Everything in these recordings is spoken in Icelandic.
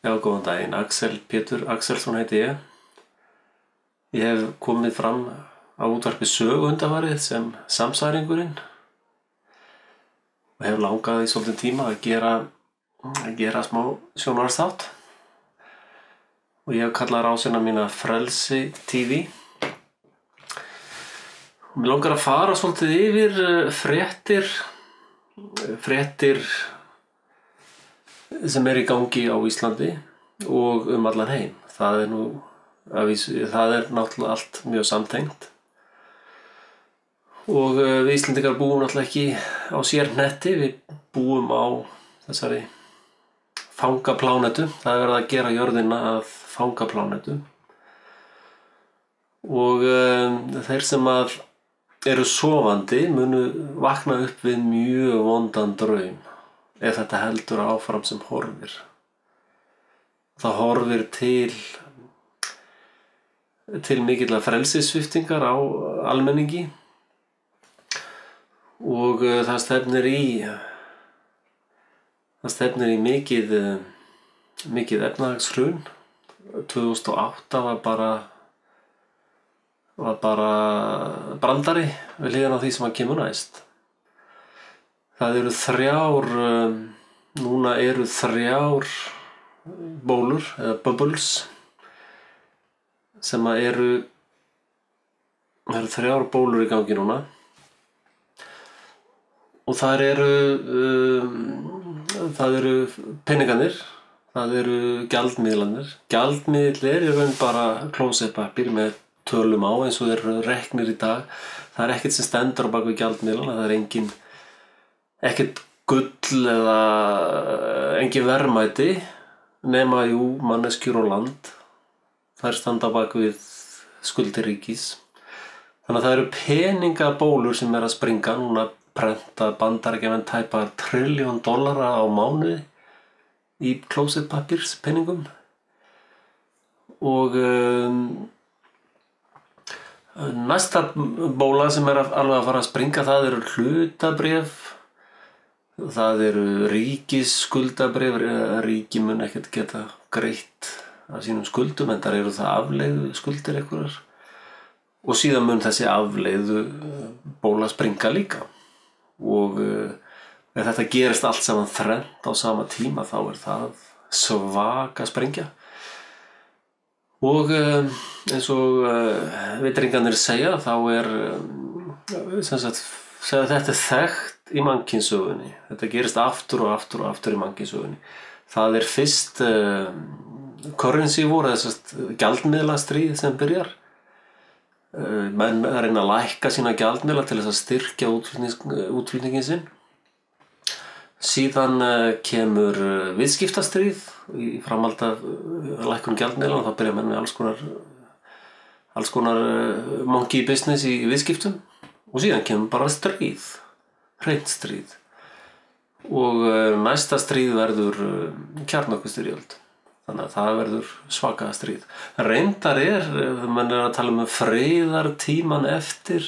Já, góðan daginn. Pétur Axelsson heiti ég. Ég hef komið fram á útvarpi Sögu undanfarið sem samsæringurinn og hef langað í svolítinn tíma að gera smá sjónvarpsþátt. Og ég hef kallað rásina mína Frelsi TV. Og mig langar að fara svolítið yfir fréttir sem í gangi á Íslandi og allan heim. Það er náttúrulega allt mjög samtengt. Og við Íslendingar búum náttúrulega ekki á sérhnetti, við búum á þessari fangaplánetu. Það verið að gera jörðina að fangaplánetu. Og þeir sem eru sofandi munu vakna upp við mjög vondan draum ef þetta heldur áfram sem horfir. Það horfir til mikillar frelsissviptingar á almenningi og það stefnir í mikið efnahagshrun. 2008 var bara brandari við hliðina á því sem kemur næst. Það eru núna eru þrjár bólur eða bubbles sem eru þrjár bólur í gangi núna. Og það eru peningarnir, það eru gjaldmiðlarnir. Gjaldmiðlar í raun bara klósettpappír með tölum á eins og þeir eru reknir í dag. Það ekkert sem stendur á bak við gjaldmiðlana, það ekkert gull eða engin verðmæti nema manneskjur og land. Þær standa á bak við skuldir ríkis. Þannig að það eru peningabólur sem að springa. Núna prenta Bandaríkjamenn tæpa $1 trilljón á mánuði í klósettpappírspeningum. Og næsta bóla sem alveg að fara að springa, það eru hlutabréf. Það eru ríkisskuldabréf. Ríki mun ekkert geta greitt af sínum skuldum, en þar eru það afleiðu skuldir einhverjar. Og síðan mun þessi afleiðu bóla springa líka. Og ef þetta gerist allt saman þrennt á sama tíma, þá það svaka sprengja. Og eins og vitringarnir segja, þá þetta þekkt í mannkynssögunni. Þetta gerist aftur og aftur og aftur í mannkynssögunni. Það fyrst currency war, eða gjaldmiðlastríð sem byrjar. Menn reyna að lækka sína gjaldmiðla til þess að styrkja útflutningin sinn. Síðan kemur viðskiptastríð í framhaldi af lækkun gjaldmiðla, og þá byrja menn með alls konar monkey business í viðskiptum. Og síðan kemur bara stríð, hreint stríð. Og næsta stríð verður kjarnorkustyrjöld. Þannig að það verður svaka stríð. Reyndar menn að tala friðartíman eftir,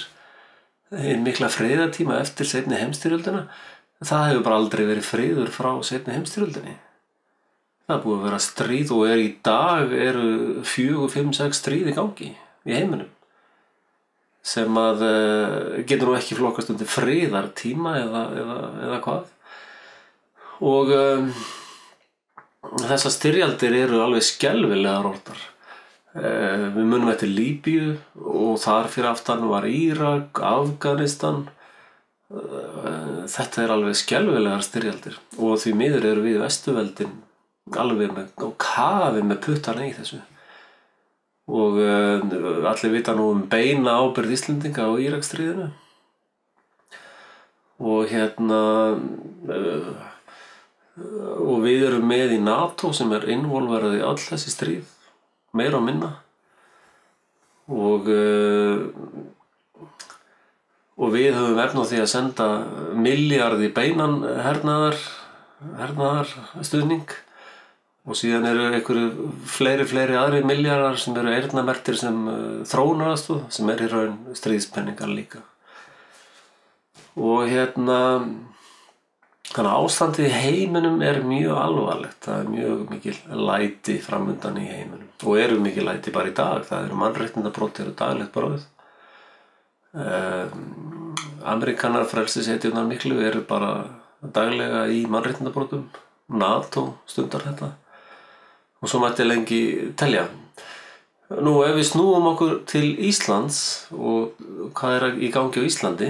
mikla friðartíma eftir seinni heimsstyrjöldina. Það hefur bara aldrei verið friður frá seinni heimsstyrjöldinni. Það búið að vera stríð og í dag eru 4, 5, 6 stríð í gangi í heiminum. Sem getur nú ekki flokkast undir friðartíma eða hvað. Og þessar styrjaldir eru alveg skelfilegar orðnar. Við munum eftir Líbíu og þar fyrir aftan var Írak, Afganistan. Þetta alveg skelfilegar styrjaldir. Og því miður eru við Vesturveldin alveg á kafi með puttana í þessu. Og allir vita nú beina ábyrgð Íslendinga á Íraksstríðinu. Og við erum með í NATO sem involverað í öll þessi stríð, meira og minna. Og við höfum efni á því að senda milljarð í beinan hernaðarstuðning. Og síðan eru einhverju fleiri aðrir milljarðar sem eru eyrnamerktir sem þróunaraðstoð, sem í raun stríðspenningar líka. Og Þannig að ástandið í heiminum mjög alvarlegt. Það mjög mikil læti framundan í heiminum. Og eru mikil læti bara í dag. Það mannréttindabrot daglegt brauð. Amerikanar frelsishetjurnar miklu eru bara daglega í mannréttindabrotum. NATO stundar þetta. Og svo mætti lengi telja. Nú, ef við snúum okkur til Íslands og hvað í gangi á Íslandi,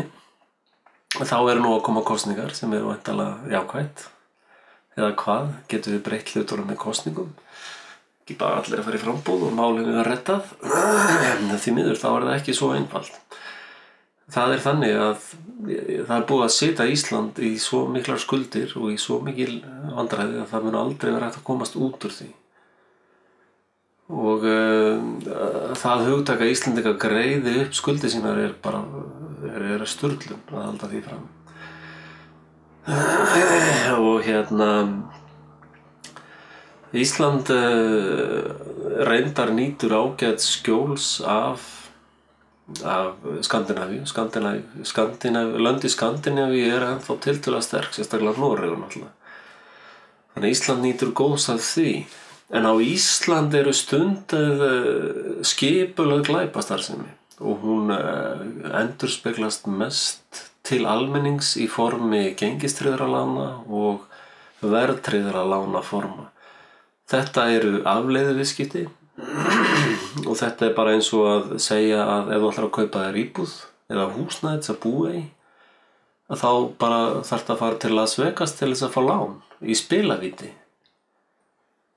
þá nú að koma kosningar sem væntanlega jákvætt. Eða hvað, getum við breytt hlutunum með kosningum? Ekki bara allir að fara í framboð og málinu reddað. Því miður, þá það ekki svo einfalt. Það þannig að það búið að setja Ísland í svo miklar skuldir og í svo mikil vandræði að það mun aldrei vera hægt að komast út úr því. Og það hugtak að Íslendingar greiði upp skuldir sínar bara sturlun að halda því fram. Og Ísland reyndar nýtur ágæts skjóls af Skandinavíu. Lönd í Skandinavíu ennþá tiltölulega sterk, sérstaklega Noregur náttúrulega. Þannig að Ísland nýtur góðs af því. En á Ísland stunduð skipulögð glæpastarfsemi og hún endurspeglast mest til almennings í formi gengistryggðra lána og verðtryggðra lánaforma. Þetta afleiðuviðskipti og þetta bara eins og að segja að ef þú ætlar að kaupa þér íbúð eða húsnæði til að búa í, að þá bara þarftu að fara til Las Vegas til þess að fá lán í spilavíti.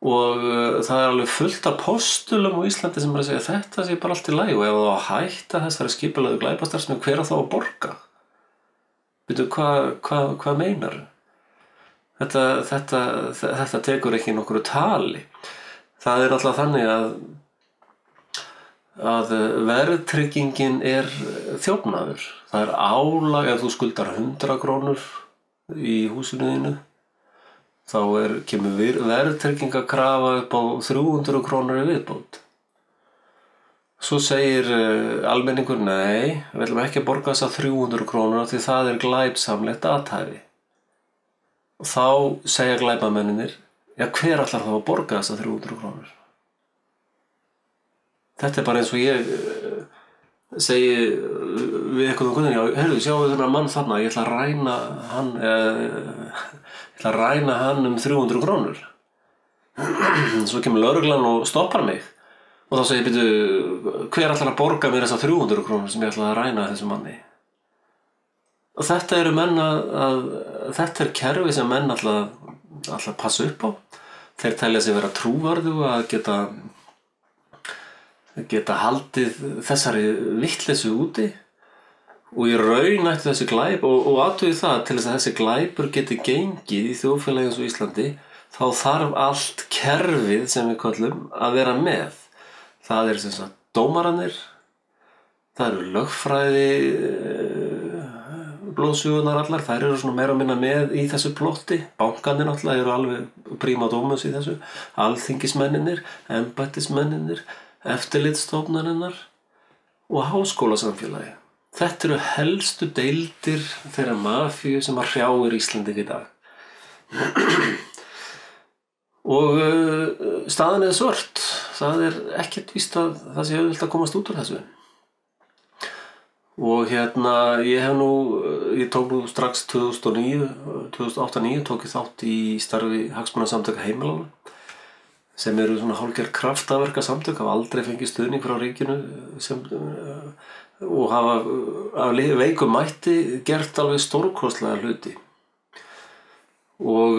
Og það alveg fullt af postulum á Íslandi sem að segja þetta sé bara allt í lagi og ef þú hætta þessari skipulögðu glæpastarfsemi, hver á þá að borga? Veitu, hvað meinarðu? Þetta tekur ekki nokkru tali. Það alltaf þannig að verðtryggingin þjófnaður. Það álag ef þú skuldar 100 krónur í húsinu þínu. Þá kemur verðtryggingakrafa upp á 300 krónur í viðbót. Svo segir almenningur, nei, við ætlum ekki að borga þessa 300 krónur því það glæpsamlegt athæfi. Og þá segja glæpamennirnir, já, hver ætlar þá að borga þessa 300 krónur? Þetta bara eins og ég segi við einhvern veginn, já, heyrðu, sjáu þennan mann þarna, ég ætla að ræna hann 300 krónur. Svo kemur lögreglan og stoppar mig. Og þá segir ég, hver ætlar að borga mér þessa 300 krónur sem ég ætla að ræna þessum manni? Og þetta menn þetta kerfi sem menn alltaf passa upp á. Þeir telja sig vera trúverðuga að geta haldið þessari vitleysu úti og í raun ætti þessi glæp og athugið það til þess að þessi glæpur geti gengið í þjóðfélagi eins og Íslandi, þá þarf allt kerfið sem við köllum að vera með. Það sem sagt dómararnir, það lögfræði blóðsugunar allar, þær svona meira og minna með í þessu plotti. Bankarnir náttúrulega alveg prima dómus í þessu. Alþingismennirnir, embættismennirnir, eftirlitsstofnanirnar og háskólasamfélagi. Þetta helstu deildir þeirra mafíu sem hrjáir Íslandi í dag. Og staðan svört. Það ekkert víst að það sé auðvelt að komast út úr þessu. Og ég tók strax 2008-2009 tók ég þátt í starfi hagsmunasamtaka heimilanna sem svona hálfgerð kraftaverka samtök, hafa aldrei fengið stuðning frá ríkinu og hafa af veikum mætti gert alveg stórkostlega hluti. Og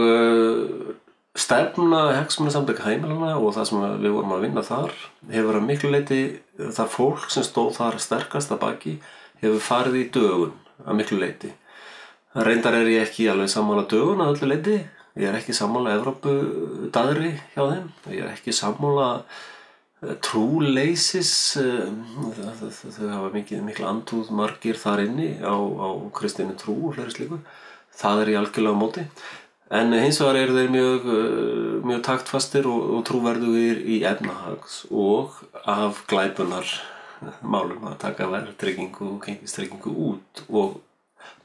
stefna hagsmunasamtaka heimilanna og það sem við vorum að vinna þar hefur að miklu leyti það fólk sem stóð þar sterkast að baki hefur farið í dögun að miklu leyti. Reyndar ég ekki alveg sammála dögun að öllu leyti. Ég ekki sammála Evrópudaðri hjá þeim. Ég ekki sammála trúleysis. Þau hafa mikla andúð margir þar inni á kristinni trú og fleiri slíku. Það ég algjörlega á móti. En hins vegar þeir mjög taktfastir og trúverðugir í efnahags og af glæpunar málum að taka verðtryggingu og gengistryggingu út og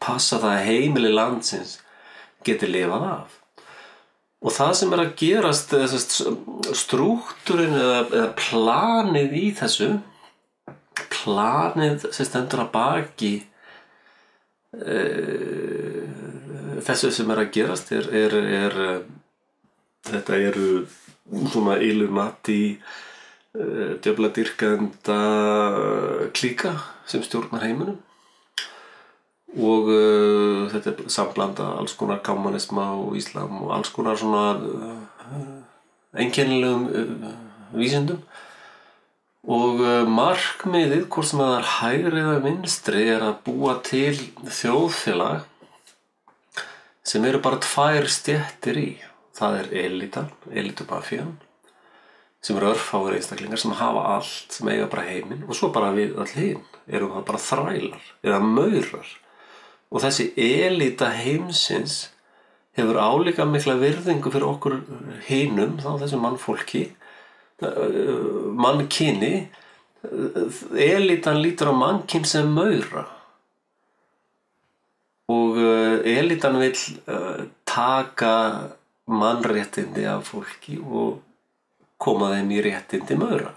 passa það að heimili landsins geti lifað af. Og það sem að gerast, strúktúrinn eða planið í þessu, planið sem stendur að baki þessu sem að gerast þetta eru svona Illuminati djöfladýrkenda klíka sem stjórnar heiminum og þetta samblanda alls konar kommunisma og íslam og alls konar svona einkennilegum vísindum og markmiðið, hvort sem það hægri eða vinstri, að búa til þjóðfélag sem eru bara 2 stéttir í. Það elitan, elitubafían, sem eru örfáir einstaklingar sem hafa allt, sem eiga bara heiminn og svo bara við öll hin, erum það bara þrælar eða maurar. Og þessi elita heimsins hefur álíka mikla virðingu fyrir okkur hinum, þá þessu mannfólki, mannkyni. Elitan lítur á mannkyn sem maura og elitan vill taka mannréttindi af fólki og koma þeim í réttindi maura.